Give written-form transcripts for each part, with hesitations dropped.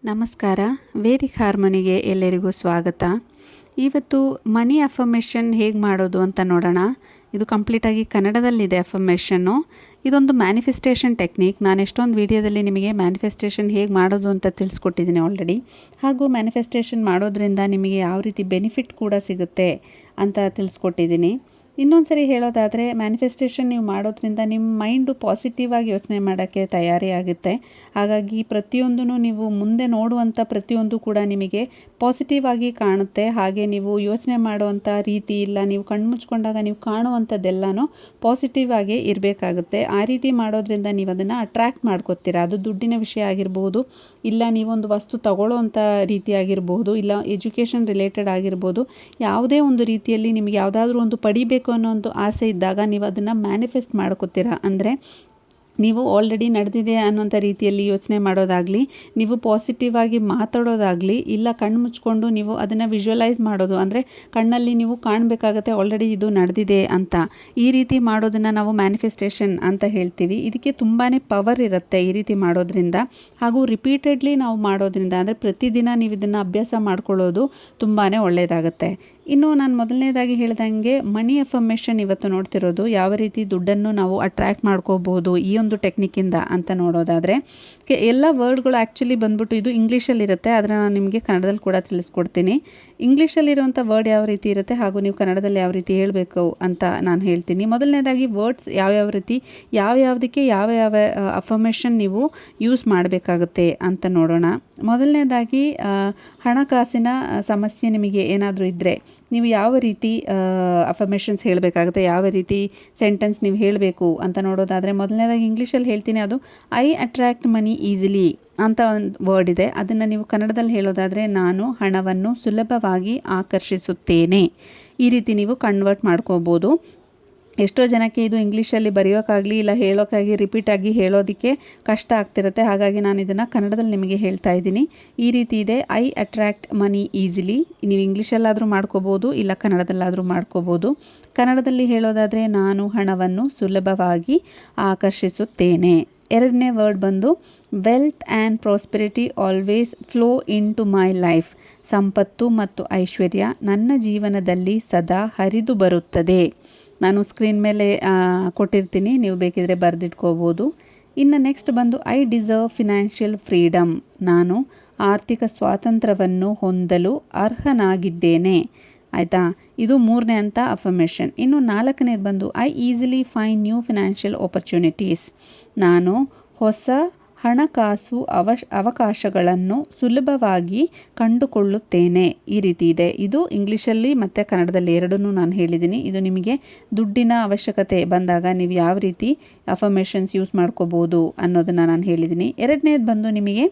ನಮಸ್ಕಾರ. ವೇದಿಕ್ ಹಾರ್ಮೋನಿಗೆ ಎಲ್ಲರಿಗೂ ಸ್ವಾಗತ. ಇವತ್ತು ಮನಿ ಅಫರ್ಮೇಷನ್ ಹೇಗೆ ಮಾಡೋದು ಅಂತ ನೋಡೋಣ. ಇದು ಕಂಪ್ಲೀಟಾಗಿ ಕನ್ನಡದಲ್ಲಿದೆ ಅಫರ್ಮೇಷನ್ನು. ಇದೊಂದು ಮ್ಯಾನಿಫೆಸ್ಟೇಷನ್ ಟೆಕ್ನಿಕ್. ನಾನು ಎಷ್ಟೊಂದು ವೀಡಿಯೋದಲ್ಲಿ ನಿಮಗೆ ಮ್ಯಾನಿಫೆಸ್ಟೇಷನ್ ಹೇಗೆ ಮಾಡೋದು ಅಂತ ತಿಳಿಸ್ಕೊಟ್ಟಿದ್ದೀನಿ ಆಲ್ರೆಡಿ. ಹಾಗೂ ಮ್ಯಾನಿಫೆಸ್ಟೇಷನ್ ಮಾಡೋದ್ರಿಂದ ನಿಮಗೆ ಯಾವ ರೀತಿ ಬೆನಿಫಿಟ್ ಕೂಡ ಸಿಗುತ್ತೆ ಅಂತ ತಿಳಿಸ್ಕೊಟ್ಟಿದ್ದೀನಿ. ಇನ್ನೊಂದು ಸರಿ ಹೇಳೋದಾದರೆ, ಮ್ಯಾನಿಫೆಸ್ಟೇಷನ್ ನೀವು ಮಾಡೋದ್ರಿಂದ ನಿಮ್ಮ ಮೈಂಡು ಪಾಸಿಟಿವ್ ಆಗಿ ಯೋಚನೆ ಮಾಡೋಕ್ಕೆ ತಯಾರಿ ಆಗುತ್ತೆ. ಹಾಗಾಗಿ ಪ್ರತಿಯೊಂದೂ ನೀವು ಮುಂದೆ ನೋಡುವಂಥ ಪ್ರತಿಯೊಂದು ಕೂಡ ನಿಮಗೆ ಪಾಸಿಟಿವ್ ಆಗಿ ಕಾಣುತ್ತೆ. ಹಾಗೆ ನೀವು ಯೋಚನೆ ಮಾಡುವಂಥ ರೀತಿ ಇಲ್ಲ, ನೀವು ಕಣ್ಮುಚ್ಕೊಂಡಾಗ ನೀವು ಕಾಣುವಂಥದ್ದೆಲ್ಲನೂ ಪಾಸಿಟಿವ್ ಆಗಿ ಇರಬೇಕಾಗುತ್ತೆ. ಆ ರೀತಿ ಮಾಡೋದ್ರಿಂದ ನೀವು ಅದನ್ನು ಅಟ್ರ್ಯಾಕ್ಟ್ ಮಾಡ್ಕೊತೀರಾ. ಅದು ದುಡ್ಡಿನ ವಿಷಯ ಆಗಿರ್ಬೋದು, ಇಲ್ಲ ನೀವೊಂದು ವಸ್ತು ತಗೊಳ್ಳೋವಂಥ ರೀತಿ ಆಗಿರ್ಬೋದು, ಇಲ್ಲ ಎಜುಕೇಷನ್ ರಿಲೇಟೆಡ್ ಆಗಿರ್ಬೋದು. ಯಾವುದೇ ಒಂದು ರೀತಿಯಲ್ಲಿ ನಿಮಗೆ ಯಾವುದಾದ್ರೂ ಒಂದು ಪಡಿಬೇಕು ಅನ್ನೋ ಒಂದು ಆಸೆ ಇದ್ದಾಗ ನೀವು ಅದನ್ನು ಮ್ಯಾನಿಫೆಸ್ಟ್ ಮಾಡ್ಕೊತೀರಾ. ಅಂದರೆ ನೀವು ಆಲ್ರೆಡಿ ನಡೆದಿದೆ ಅನ್ನೋಂಥ ರೀತಿಯಲ್ಲಿ ಯೋಚನೆ ಮಾಡೋದಾಗಲಿ, ನೀವು ಪಾಸಿಟಿವ್ ಆಗಿ ಮಾತಾಡೋದಾಗಲಿ, ಇಲ್ಲ ಕಣ್ಣು ಮುಚ್ಕೊಂಡು ನೀವು ಅದನ್ನು ವಿಜುವಲೈಸ್ ಮಾಡೋದು, ಅಂದರೆ ಕಣ್ಣಲ್ಲಿ ನೀವು ಕಾಣಬೇಕಾಗತ್ತೆ ಆಲ್ರೆಡಿ ಇದು ನಡೆದಿದೆ ಅಂತ. ಈ ರೀತಿ ಮಾಡೋದನ್ನು ನಾವು ಮ್ಯಾನಿಫೆಸ್ಟೇಷನ್ ಅಂತ ಹೇಳ್ತೀವಿ. ಇದಕ್ಕೆ ತುಂಬಾ ಪವರ್ ಇರುತ್ತೆ ಈ ರೀತಿ ಮಾಡೋದ್ರಿಂದ. ಹಾಗೂ ರಿಪೀಟೆಡ್ಲಿ ನಾವು ಮಾಡೋದ್ರಿಂದ, ಅಂದರೆ ಪ್ರತಿದಿನ ನೀವು ಇದನ್ನು ಅಭ್ಯಾಸ ಮಾಡ್ಕೊಳ್ಳೋದು ತುಂಬಾ ಒಳ್ಳೆಯದಾಗುತ್ತೆ. ಇನ್ನು ನಾನು ಮೊದಲನೇದಾಗಿ ಹೇಳ್ದಂಗೆ ಮನಿ ಅಫರ್ಮೇಷನ್ ಇವತ್ತು ನೋಡ್ತಿರೋದು ಯಾವ ರೀತಿ ದುಡ್ಡನ್ನು ನಾವು ಅಟ್ರ್ಯಾಕ್ಟ್ ಮಾಡ್ಕೋಬೋದು ಈ ಒಂದು ಟೆಕ್ನಿಕ್ಕಿಂದ ಅಂತ ನೋಡೋದಾದರೆ, ಎಲ್ಲ ವರ್ಡ್ಗಳು ಆ್ಯಕ್ಚುಲಿ ಬಂದ್ಬಿಟ್ಟು ಇದು ಇಂಗ್ಲೀಷಲ್ಲಿರುತ್ತೆ. ಆದರೆ ನಾನು ನಿಮಗೆ ಕನ್ನಡದಲ್ಲಿ ಕೂಡ ತಿಳಿಸ್ಕೊಡ್ತೀನಿ. ಇಂಗ್ಲೀಷಲ್ಲಿರುವಂಥ ವರ್ಡ್ ಯಾವ ರೀತಿ ಇರುತ್ತೆ ಹಾಗೂ ನೀವು ಕನ್ನಡದಲ್ಲಿ ಯಾವ ರೀತಿ ಹೇಳಬೇಕು ಅಂತ ನಾನು ಹೇಳ್ತೀನಿ. ಮೊದಲನೇದಾಗಿ ವರ್ಡ್ಸ್ ಯಾವ್ಯಾವ ರೀತಿ ಯಾವುದಕ್ಕೆ ಯಾವ ಅಫರ್ಮೇಷನ್ ನೀವು ಯೂಸ್ ಮಾಡಬೇಕಾಗುತ್ತೆ ಅಂತ ನೋಡೋಣ. ಮೊದಲನೇದಾಗಿ ಹಣಕಾಸಿನ ಸಮಸ್ಯೆ ನಿಮಗೆ ಏನಾದರೂ ಇದ್ದರೆ ನೀವು ಯಾವ ರೀತಿ ಅಫರ್ಮೇಷನ್ಸ್ ಹೇಳಬೇಕಾಗುತ್ತೆ, ಯಾವ ರೀತಿ ಸೆಂಟೆನ್ಸ್ ನೀವು ಹೇಳಬೇಕು ಅಂತ ನೋಡೋದಾದರೆ, ಮೊದಲನೇದಾಗಿ ಇಂಗ್ಲೀಷಲ್ಲಿ ಹೇಳ್ತೀನಿ. ಅದು ಐ ಅಟ್ರ್ಯಾಕ್ಟ್ ಮನಿ ಈಸಿಲಿ ಅಂತ ಒಂದು ವರ್ಡ್ ಇದೆ. ಅದನ್ನು ನೀವು ಕನ್ನಡದಲ್ಲಿ ಹೇಳೋದಾದರೆ, ನಾನು ಹಣವನ್ನು ಸುಲಭವಾಗಿ ಆಕರ್ಷಿಸುತ್ತೇನೆ. ಈ ರೀತಿ ನೀವು ಕನ್ವರ್ಟ್ ಮಾಡ್ಕೋಬೋದು. ಎಷ್ಟೋ ಜನಕ್ಕೆ ಇದು ಇಂಗ್ಲೀಷಲ್ಲಿ ಬರೆಯೋಕ್ಕಾಗಲಿ ಇಲ್ಲ ಹೇಳೋಕ್ಕಾಗಿ ರಿಪೀಟಾಗಿ ಹೇಳೋದಕ್ಕೆ ಕಷ್ಟ ಆಗ್ತಿರುತ್ತೆ. ಹಾಗಾಗಿ ನಾನು ಇದನ್ನು ಕನ್ನಡದಲ್ಲಿ ನಿಮಗೆ ಹೇಳ್ತಾ ಇದ್ದೀನಿ. ಈ ರೀತಿ ಇದೆ, ಐ ಅಟ್ರ್ಯಾಕ್ಟ್ ಮನಿ ಈಸಿಲಿ. ನೀವು ಇಂಗ್ಲೀಷಲ್ಲಾದರೂ ಮಾಡ್ಕೋಬೋದು, ಇಲ್ಲ ಕನ್ನಡದಲ್ಲಾದರೂ ಮಾಡ್ಕೋಬೋದು. ಕನ್ನಡದಲ್ಲಿ ಹೇಳೋದಾದರೆ, ನಾನು ಹಣವನ್ನು ಸುಲಭವಾಗಿ ಆಕರ್ಷಿಸುತ್ತೇನೆ. ಎರಡನೇ ವರ್ಡ್ ಬಂದು wealth and prosperity always flow into my life. ಸಂಪತ್ತು ಮತ್ತು ಐಶ್ವರ್ಯ ನನ್ನ ಜೀವನದಲ್ಲಿ ಸದಾ ಹರಿದು ಬರುತ್ತದೆ. ನಾನು ಸ್ಕ್ರೀನ್ ಮೇಲೆ ಕೊಟ್ಟಿರ್ತೀನಿ, ನೀವು ಬೇಕಿದ್ರೆ ಬರೆದಿಟ್ಕೋಬೋದು. ಇನ್ನು ನೆಕ್ಸ್ಟ್ ಬಂದು ಐ ಡಿಸರ್ವ್ ಫಿನಾನ್ಷಿಯಲ್ ಫ್ರೀಡಮ್. ನಾನು ಆರ್ಥಿಕ ಸ್ವಾತಂತ್ರ್ಯವನ್ನು ಹೊಂದಲು ಅರ್ಹನಾಗಿದ್ದೇನೆ. ಆಯಿತಾ, ಇದು ಮೂರನೇ ಅಂತ ಅಫರ್ಮೇಷನ್. ಇನ್ನು ನಾಲ್ಕನೇದು ಬಂದು I easily find new financial opportunities. ನಾನು ಹೊಸ ಹಣಕಾಸು ಅವಕಾಶಗಳನ್ನು ಸುಲಭವಾಗಿ ಕಂಡುಕೊಳ್ಳುತ್ತೇನೆ. ಈ ರೀತಿ ಇದೆ. ಇದು ಇಂಗ್ಲೀಷಲ್ಲಿ ಮತ್ತು ಕನ್ನಡದಲ್ಲಿ ಎರಡನ್ನೂ ನಾನು ಹೇಳಿದ್ದೀನಿ. ಇದು ನಿಮಗೆ ದುಡ್ಡಿನ ಅವಶ್ಯಕತೆ ಬಂದಾಗ ನೀವು ಯಾವ ರೀತಿ ಅಫರ್ಮೇಷನ್ಸ್ ಯೂಸ್ ಮಾಡ್ಕೋಬೋದು ಅನ್ನೋದನ್ನು ನಾನು ಹೇಳಿದ್ದೀನಿ. ಎರಡನೇದು ಬಂದು ನಿಮಗೆ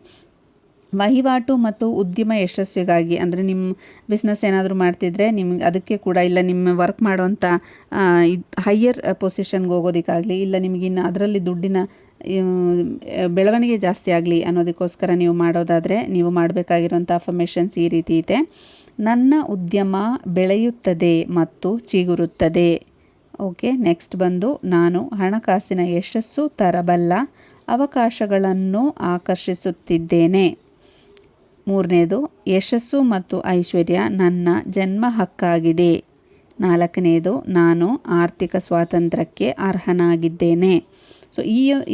ವಹಿವಾಟು ಮತ್ತು ಉದ್ಯಮ ಯಶಸ್ವಿಗಾಗಿ, ಅಂದರೆ ನಿಮ್ಮ ಬಿಸ್ನೆಸ್ ಏನಾದರೂ ಮಾಡ್ತಿದ್ರೆ ನಿಮ್ಗೆ ಅದಕ್ಕೆ ಕೂಡ, ಇಲ್ಲ ನಿಮ್ಮ ವರ್ಕ್ ಮಾಡೋವಂಥ ಹೈಯರ್ ಪೊಸಿಷನ್ಗೆ ಹೋಗೋದಕ್ಕಾಗಲಿ, ಇಲ್ಲ ನಿಮಗಿನ್ನು ಅದರಲ್ಲಿ ದುಡ್ಡಿನ ಬೆಳವಣಿಗೆ ಜಾಸ್ತಿ ಆಗಲಿ ಅನ್ನೋದಕ್ಕೋಸ್ಕರ ನೀವು ಮಾಡೋದಾದರೆ ನೀವು ಮಾಡಬೇಕಾಗಿರುವಂಥ ಅಫರ್ಮೇಷನ್ಸ್ ಈ ರೀತಿ ಇದೆ. ನನ್ನ ಉದ್ಯಮ ಬೆಳೆಯುತ್ತದೆ ಮತ್ತು ಚಿಗುರುತ್ತದೆ. ಓಕೆ, ನೆಕ್ಸ್ಟ್ ಬಂದು ನಾನು ಹಣಕಾಸಿನ ಯಶಸ್ಸು ತರಬಲ್ಲ ಅವಕಾಶಗಳನ್ನು ಆಕರ್ಷಿಸುತ್ತಿದ್ದೇನೆ. ಮೂರನೇದು ಯಶಸ್ಸು ಮತ್ತು ಐಶ್ವರ್ಯ ನನ್ನ ಜನ್ಮ ಹಕ್ಕಾಗಿದೆ. ನಾಲ್ಕನೇದು ನಾನು ಆರ್ಥಿಕ ಸ್ವಾತಂತ್ರ್ಯಕ್ಕೆ ಅರ್ಹನಾಗಿದ್ದೇನೆ. ಸೊ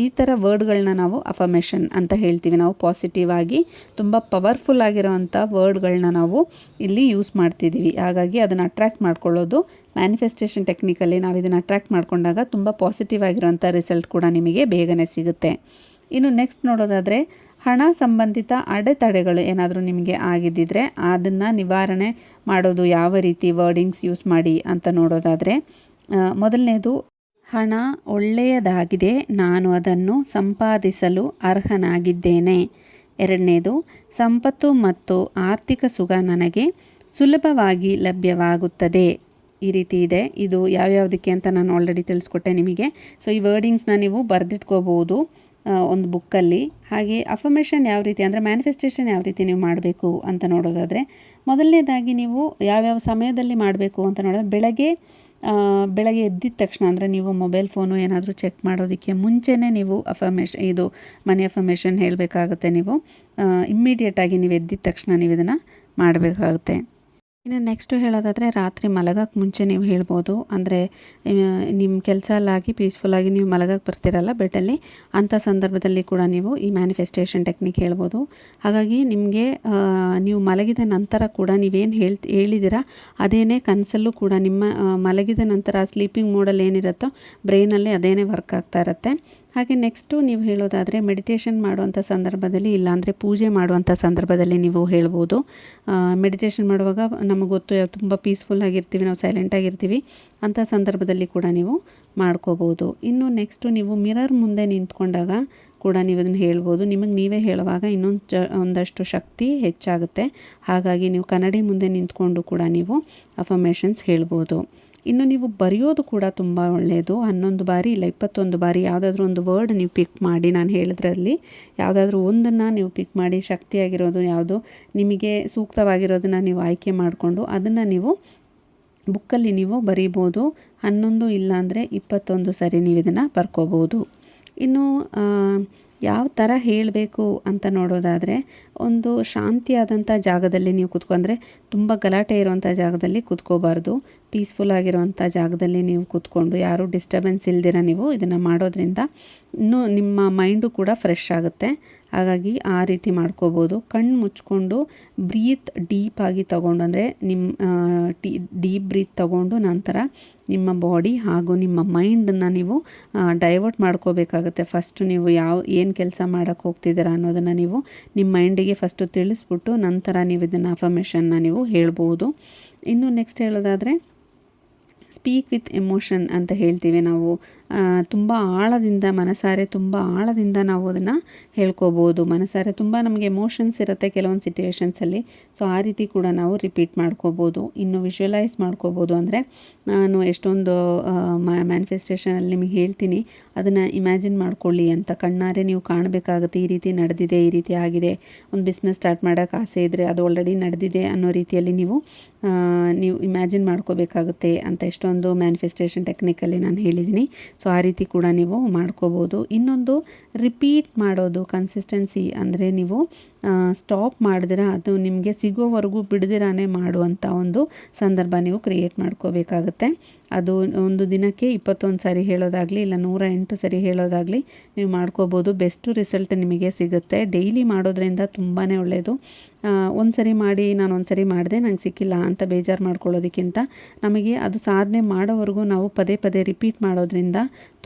ಈ ಥರ ವರ್ಡ್ಗಳನ್ನ ನಾವು ಅಫರ್ಮೇಷನ್ ಅಂತ ಹೇಳ್ತೀವಿ. ನಾವು ಪಾಸಿಟಿವ್ ಆಗಿ ತುಂಬ ಪವರ್ಫುಲ್ ಆಗಿರೋವಂಥ ವರ್ಡ್ಗಳನ್ನ ನಾವು ಇಲ್ಲಿ ಯೂಸ್ ಮಾಡ್ತಿದ್ದೀವಿ. ಹಾಗಾಗಿ ಅದನ್ನು ಅಟ್ರ್ಯಾಕ್ಟ್ ಮಾಡ್ಕೊಳ್ಳೋದು ಮ್ಯಾನಿಫೆಸ್ಟೇಷನ್ ಟೆಕ್ನಿಕಲ್ಲಿ ನಾವು ಇದನ್ನು ಅಟ್ರ್ಯಾಕ್ಟ್ ಮಾಡ್ಕೊಂಡಾಗ ತುಂಬ ಪಾಸಿಟಿವ್ ಆಗಿರೋವಂಥ ರಿಸಲ್ಟ್ ಕೂಡ ನಿಮಗೆ ಬೇಗನೆ ಸಿಗುತ್ತೆ. ಇನ್ನು ನೆಕ್ಸ್ಟ್ ನೋಡೋದಾದರೆ, ಹಣ ಸಂಬಂಧಿತ ಅಡೆತಡೆಗಳು ಏನಾದರೂ ನಿಮಗೆ ಆಗಿದ್ದಿದ್ರೆ ಅದನ್ನು ನಿವಾರಣೆ ಮಾಡೋದು ಯಾವ ರೀತಿ ವರ್ಡಿಂಗ್ಸ್ ಯೂಸ್ ಮಾಡಿ ಅಂತ ನೋಡೋದಾದರೆ, ಮೊದಲನೇದು ಹಣ ಒಳ್ಳೆಯದಾಗಿದೆ, ನಾನು ಅದನ್ನು ಸಂಪಾದಿಸಲು ಅರ್ಹನಾಗಿದ್ದೇನೆ. ಎರಡನೇದು ಸಂಪತ್ತು ಮತ್ತು ಆರ್ಥಿಕ ಸುಖ ನನಗೆ ಸುಲಭವಾಗಿ ಲಭ್ಯವಾಗುತ್ತದೆ. ಈ ರೀತಿ ಇದೆ. ಇದು ಯಾವ್ಯಾವುದಕ್ಕೆ ಅಂತ ನಾನು ಆಲ್ರೆಡಿ ತಿಳಿಸ್ಕೊಟ್ಟೆ ನಿಮಗೆ. ಸೊ ಈ ವರ್ಡಿಂಗ್ಸ್ನ ನೀವು ಬರೆದಿಟ್ಕೋಬೋದು ಒಂದು ಬುಕ್ಕಲ್ಲಿ. ಹಾಗೆ ಅಫರ್ಮೇಷನ್ ಯಾವ ರೀತಿ, ಅಂದರೆ ಮ್ಯಾನಿಫೆಸ್ಟೇಷನ್ ಯಾವ ರೀತಿ ನೀವು ಮಾಡಬೇಕು ಅಂತ ನೋಡೋದಾದರೆ, ಮೊದಲನೇದಾಗಿ ನೀವು ಯಾವ್ಯಾವ ಸಮಯದಲ್ಲಿ ಮಾಡಬೇಕು ಅಂತ ನೋಡಿದ್ರೆ, ಬೆಳಗ್ಗೆ ಬೆಳಗ್ಗೆ ಎದ್ದಿದ ತಕ್ಷಣ ಅಂದರೆ ನೀವು ಮೊಬೈಲ್ ಫೋನು ಏನಾದರೂ ಚೆಕ್ ಮಾಡೋದಕ್ಕೆ ಮುಂಚೆನೇ ನೀವು ಮನಿ ಅಫರ್ಮೇಷನ್ ಹೇಳಬೇಕಾಗುತ್ತೆ. ನೀವು ಇಮ್ಮಿಡಿಯೇಟಾಗಿ ನೀವು ಎದ್ದಿದ ತಕ್ಷಣ ನೀವು ಇದನ್ನು ಮಾಡಬೇಕಾಗುತ್ತೆ. ಇನ್ನು ನೆಕ್ಸ್ಟು ಹೇಳೋದಾದರೆ ರಾತ್ರಿ ಮಲಗೋಕ್ಕೆ ಮುಂಚೆ ನೀವು ಹೇಳ್ಬೋದು. ಅಂದರೆ ನಿಮ್ಮ ಕೆಲಸ ಎಲ್ಲಾಗಿ ಪೀಸ್ಫುಲ್ಲಾಗಿ ನೀವು ಮಲಗೋಕ್ಕೆ ಬರ್ತಿರಲ್ಲ ಬೆಡ್ಡಲ್ಲಿ, ಅಂಥ ಸಂದರ್ಭದಲ್ಲಿ ಕೂಡ ನೀವು ಈ ಮ್ಯಾನಿಫೆಸ್ಟೇಷನ್ ಟೆಕ್ನಿಕ್ ಹೇಳ್ಬೋದು. ಹಾಗಾಗಿ ನಿಮಗೆ ನೀವು ಮಲಗಿದ ನಂತರ ಕೂಡ ನೀವೇನು ಹೇಳಿದ್ದೀರಾ ಅದೇನೇ ಕನಸಲ್ಲೂ ಕೂಡ ನಿಮ್ಮ ಮಲಗಿದ ನಂತರ ಸ್ಲೀಪಿಂಗ್ ಮೋಡಲ್ಲಿ ಏನಿರುತ್ತೋ ಬ್ರೈನಲ್ಲಿ ಅದೇನೇ ವರ್ಕ್ ಆಗ್ತಾ ಇರುತ್ತೆ. ಹಾಗೆ ನೆಕ್ಸ್ಟು ನೀವು ಹೇಳೋದಾದರೆ ಮೆಡಿಟೇಷನ್ ಮಾಡುವಂಥ ಸಂದರ್ಭದಲ್ಲಿ, ಇಲ್ಲಾಂದರೆ ಪೂಜೆ ಮಾಡುವಂಥ ಸಂದರ್ಭದಲ್ಲಿ ನೀವು ಹೇಳ್ಬೋದು. ಮೆಡಿಟೇಷನ್ ಮಾಡುವಾಗ ನಮಗೆ ಗೊತ್ತು ತುಂಬ ಪೀಸ್ಫುಲ್ಲಾಗಿರ್ತೀವಿ, ನಾವು ಸೈಲೆಂಟಾಗಿರ್ತೀವಿ, ಅಂಥ ಸಂದರ್ಭದಲ್ಲಿ ಕೂಡ ನೀವು ಮಾಡ್ಕೋಬೋದು. ಇನ್ನು ನೆಕ್ಸ್ಟು ನೀವು ಮಿರರ್ ಮುಂದೆ ನಿಂತ್ಕೊಂಡಾಗ ಕೂಡ ನೀವು ಅದನ್ನು ಹೇಳ್ಬೋದು. ನಿಮಗೆ ನೀವೇ ಹೇಳುವಾಗ ಒಂದಷ್ಟು ಶಕ್ತಿ ಹೆಚ್ಚಾಗುತ್ತೆ. ಹಾಗಾಗಿ ನೀವು ಕನ್ನಡಿ ಮುಂದೆ ನಿಂತ್ಕೊಂಡು ಕೂಡ ನೀವು ಅಫರ್ಮೇಷನ್ಸ್ ಹೇಳ್ಬೋದು. ಇನ್ನು ನೀವು ಬರೆಯೋದು ಕೂಡ ತುಂಬ ಒಳ್ಳೆಯದು. 11 ಬಾರಿ ಇಲ್ಲ 21 ಬಾರಿ ಯಾವುದಾದ್ರೂ ಒಂದು ವರ್ಡ್ ನೀವು ಪಿಕ್ ಮಾಡಿ, ನಾನು ಹೇಳಿದ್ರಲ್ಲಿ ಯಾವುದಾದ್ರೂ ಒಂದನ್ನು ನೀವು ಪಿಕ್ ಮಾಡಿ, ಶಕ್ತಿಯಾಗಿರೋದು ಯಾವುದು ನಿಮಗೆ ಸೂಕ್ತವಾಗಿರೋದನ್ನು ನೀವು ಆಯ್ಕೆ ಮಾಡಿಕೊಂಡು ಅದನ್ನು ನೀವು ಬುಕ್ಕಲ್ಲಿ ನೀವು ಬರೀಬೋದು. 11 ಇಲ್ಲಾಂದರೆ 21 ಸರಿ ನೀವು ಇದನ್ನು ಬರ್ಕೋಬೋದು. ಇನ್ನು ಯಾವ ಥರ ಹೇಳಬೇಕು ಅಂತ ನೋಡೋದಾದರೆ, ಒಂದು ಶಾಂತಿಯಾದಂಥ ಜಾಗದಲ್ಲಿ ನೀವು ಅಂದರೆ ತುಂಬ ಗಲಾಟೆ ಇರುವಂಥ ಜಾಗದಲ್ಲಿ ಕೂತ್ಕೋಬಾರ್ದು. ಪೀಸ್ಫುಲ್ ಆಗಿರುವಂಥ ಜಾಗದಲ್ಲಿ ನೀವು ಕೂತ್ಕೊಂಡು ಯಾರೂ ಡಿಸ್ಟರ್ಬೆನ್ಸ್ ಇಲ್ದಿರ ನೀವು ಇದನ್ನು ಮಾಡೋದ್ರಿಂದ ಇನ್ನೂ ನಿಮ್ಮ ಮೈಂಡು ಕೂಡ ಫ್ರೆಶ್ ಆಗುತ್ತೆ. ಹಾಗಾಗಿ ಆ ರೀತಿ ಮಾಡ್ಕೋಬೋದು. ಕಣ್ಣು ಮುಚ್ಕೊಂಡು ಬ್ರೀತ್ ಡೀಪಾಗಿ ತೊಗೊಂಡು, ಅಂದರೆ ಡೀಪ್ ಬ್ರೀತ್ ತೊಗೊಂಡು ನಂತರ ನಿಮ್ಮ ಬಾಡಿ ಹಾಗೂ ನಿಮ್ಮ ಮೈಂಡನ್ನು ನೀವು ಡೈವರ್ಟ್ ಮಾಡ್ಕೋಬೇಕಾಗುತ್ತೆ. ಫಸ್ಟು ನೀವು ಏನು ಕೆಲಸ ಮಾಡೋಕ್ಕೆ ಹೋಗ್ತಿದ್ದೀರಾ ಅನ್ನೋದನ್ನು ನೀವು ನಿಮ್ಮ ಮೈಂಡಿಗೆ ಫಸ್ಟು ತಿಳಿಸ್ಬಿಟ್ಟು ನಂತರ ನೀವು ಇದನ್ನು ಅಫರ್ಮೇಷನ್ನ ನೀವು ಹೇಳ್ಬೋದು. ಇನ್ನು ನೆಕ್ಸ್ಟ್ ಹೇಳೋದಾದರೆ ಸ್ಪೀಕ್ ವಿತ್ ಎಮೋಷನ್ ಅಂತ ಹೇಳ್ತೀವಿ ನಾವು. ತುಂಬ ಆಳದಿಂದ ಮನಸಾರೆ ತುಂಬ ಆಳದಿಂದ ನಾವು ಅದನ್ನು ಹೇಳ್ಕೋಬೋದು. ಮನಸಾರೆ ತುಂಬ ನಮಗೆ ಎಮೋಷನ್ಸ್ ಇರುತ್ತೆ ಕೆಲವೊಂದು ಸಿಚುವೇಷನ್ಸಲ್ಲಿ, ಸೊ ಆ ರೀತಿ ಕೂಡ ನಾವು ರಿಪೀಟ್ ಮಾಡ್ಕೋಬೋದು. ಇನ್ನು ವಿಜುವಲೈಸ್ ಮಾಡ್ಕೋಬೋದು. ಅಂದರೆ ನಾನು ಎಷ್ಟೊಂದು ಮ್ಯಾನಿಫೆಸ್ಟೇಷನಲ್ಲಿ ನಿಮಗೆ ಹೇಳ್ತೀನಿ, ಅದನ್ನು ಇಮ್ಯಾಜಿನ್ ಮಾಡ್ಕೊಳ್ಳಿ ಅಂತ. ಕಣ್ಣಾರೆ ನೀವು ಕಾಣಬೇಕಾಗುತ್ತೆ, ಈ ರೀತಿ ನಡೆದಿದೆ, ಈ ರೀತಿ ಆಗಿದೆ. ಒಂದು ಬಿಸ್ನೆಸ್ ಸ್ಟಾರ್ಟ್ ಮಾಡೋಕ್ಕೆ ಆಸೆ ಇದ್ದರೆ ಅದು ಆಲ್ರೆಡಿ ನಡೆದಿದೆ ಅನ್ನೋ ರೀತಿಯಲ್ಲಿ ನೀವು ಇಮ್ಯಾಜಿನ್ ಮಾಡ್ಕೋಬೇಕಾಗುತ್ತೆ ಅಂತ ಎಷ್ಟೊಂದು ಮ್ಯಾನಿಫೆಸ್ಟೇಷನ್ ಟೆಕ್ನಿಕಲ್ಲಿ ನಾನು ಹೇಳಿದ್ದೀನಿ. ಸೊ ಆ ರೀತಿ ಕೂಡ ನೀವು ಮಾಡ್ಕೋಬೋದು. ಇನ್ನೊಂದು ರಿಪೀಟ್ ಮಾಡೋದು, ಕನ್ಸಿಸ್ಟೆನ್ಸಿ. ಅಂದರೆ ನೀವು ಸ್ಟಾಪ್ ಮಾಡಿದ್ರೆ ಅದು ನಿಮಗೆ ಸಿಗೋವರೆಗೂ ಬಿಡದಿರಾನೇ ಮಾಡುವಂಥ ಒಂದು ಸಂದರ್ಭ ನೀವು ಕ್ರಿಯೇಟ್ ಮಾಡ್ಕೋಬೇಕಾಗುತ್ತೆ. ಅದು ಒಂದು ದಿನಕ್ಕೆ 21 ಸಾರಿ ಹೇಳೋದಾಗಲಿ ಇಲ್ಲ 108 ಸರಿ ಹೇಳೋದಾಗಲಿ ನೀವು ಮಾಡ್ಕೋಬೋದು. ಬೆಸ್ಟು ರಿಸಲ್ಟ್ ನಿಮಗೆ ಸಿಗುತ್ತೆ. ಡೈಲಿ ಮಾಡೋದ್ರಿಂದ ತುಂಬಾ ಒಳ್ಳೆಯದು. ಒಂದು ಸರಿ ಮಾಡಿ ನಾನು ಒಂದು ಸರಿ ಮಾಡಿದೆ ನಂಗೆ ಸಿಕ್ಕಿಲ್ಲ ಅಂತ ಬೇಜಾರು ಮಾಡ್ಕೊಳ್ಳೋದಕ್ಕಿಂತ ನಮಗೆ ಅದು ಸಾಧನೆ ಮಾಡೋವರೆಗೂ ನಾವು ಪದೇ ಪದೇ ರಿಪೀಟ್ ಮಾಡೋದ್ರಿಂದ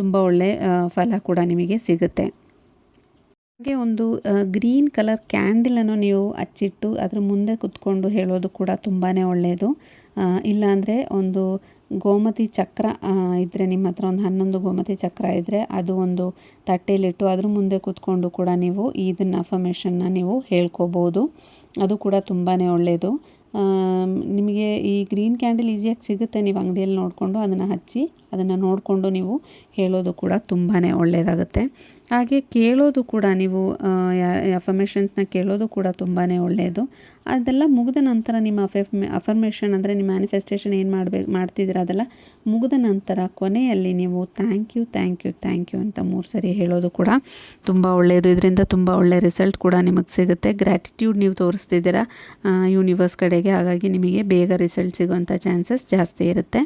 ತುಂಬ ಒಳ್ಳೆಯ ಫಲ ಕೂಡ ನಿಮಗೆ ಸಿಗುತ್ತೆ. ಹಾಗೆ ಒಂದು ಗ್ರೀನ್ ಕಲರ್ ಕ್ಯಾಂಡಲನ್ನು ನೀವು ಹಚ್ಚಿಟ್ಟು ಅದ್ರ ಮುಂದೆ ಕುತ್ಕೊಂಡು ಹೇಳೋದು ಕೂಡ ತುಂಬಾ ಒಳ್ಳೆಯದು. ಇಲ್ಲಾಂದರೆ ಒಂದು ಗೋಮತಿ ಚಕ್ರ ಇದ್ದರೆ ನಿಮ್ಮ ಹತ್ರ ಒಂದು 11 ಗೋಮತಿ ಚಕ್ರ ಇದ್ದರೆ ಅದು ಒಂದು ತಟ್ಟೆಯಲ್ಲಿಟ್ಟು ಅದ್ರ ಮುಂದೆ ಕೂತ್ಕೊಂಡು ಕೂಡ ನೀವು ಇದನ್ನು ಅಫರ್ಮೇಷನ್ನ ನೀವು ಹೇಳ್ಕೋಬೋದು. ಅದು ಕೂಡ ತುಂಬಾ ಒಳ್ಳೆಯದು. ನಿಮಗೆ ಈ ಗ್ರೀನ್ ಕ್ಯಾಂಡಲ್ ಈಸಿಯಾಗಿ ಸಿಗುತ್ತೆ, ನೀವು ಅಂಗಡಿಯಲ್ಲಿ ನೋಡಿಕೊಂಡು ಅದನ್ನು ಹಚ್ಚಿ ಅದನ್ನು ನೋಡಿಕೊಂಡು ನೀವು ಹೇಳೋದು ಕೂಡ ತುಂಬಾ ಒಳ್ಳೆಯದಾಗುತ್ತೆ. ಹಾಗೆ ಕೇಳೋದು ಕೂಡ ನೀವು ಅಫರ್ಮೇಷನ್ಸ್ನ ಕೇಳೋದು ಕೂಡ ತುಂಬಾ ಒಳ್ಳೆಯದು. ಅದೆಲ್ಲ ಮುಗಿದ ನಂತರ ನಿಮ್ಮ ಅಫರ್ಮೇಷನ್ ಅಂದರೆ ನಿಮ್ಮ ಮ್ಯಾನಿಫೆಸ್ಟೇಷನ್ ಏನು ಮಾಡ್ತಿದ್ದೀರ ಅದೆಲ್ಲ ಮುಗಿದ ನಂತರ ಕೊನೆಯಲ್ಲಿ ನೀವು ಥ್ಯಾಂಕ್ ಯು ಅಂತ 3 ಸರಿ ಹೇಳೋದು ಕೂಡ ತುಂಬ ಒಳ್ಳೆಯದು. ಇದರಿಂದ ತುಂಬ ಒಳ್ಳೆಯ ರಿಸಲ್ಟ್ ಕೂಡ ನಿಮಗೆ ಸಿಗುತ್ತೆ. ಗ್ರ್ಯಾಟಿಟ್ಯೂಡ್ ನೀವು ತೋರಿಸ್ತಿದ್ದೀರಾ ಯೂನಿವರ್ಸ್ ಕಡೆಗೆ, ಹಾಗಾಗಿ ನಿಮಗೆ ಬೇಗ ರಿಸಲ್ಟ್ ಸಿಗೋವಂಥ ಚಾನ್ಸಸ್ ಜಾಸ್ತಿ ಇರುತ್ತೆ.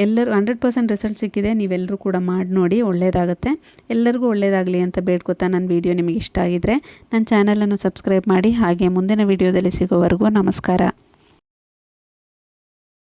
ಎಲ್ಲರೂ 100% ರಿಸಲ್ಟ್ ಸಿಕ್ಕಿದೆ. ನೀವೆಲ್ಲರೂ ಕೂಡ ಮಾಡಿ ನೋಡಿ, ಒಳ್ಳೆಯದಾಗುತ್ತೆ. ಎಲ್ಲರಿಗೂ ಒಳ್ಳೆಯದಾಗಲಿ ಅಂತ ಬೇಡ್ಕೊತಾ ನನ್ನ ವಿಡಿಯೋ ನಿಮಗೆ ಇಷ್ಟ ಆಗಿದ್ದರೆ ನನ್ನ ಚಾನಲನ್ನು ಸಬ್ಸ್ಕ್ರೈಬ್ ಮಾಡಿ. ಹಾಗೆ ಮುಂದಿನ ವಿಡಿಯೋದಲ್ಲಿ ಸಿಗೋವರೆಗೂ ನಮಸ್ಕಾರ.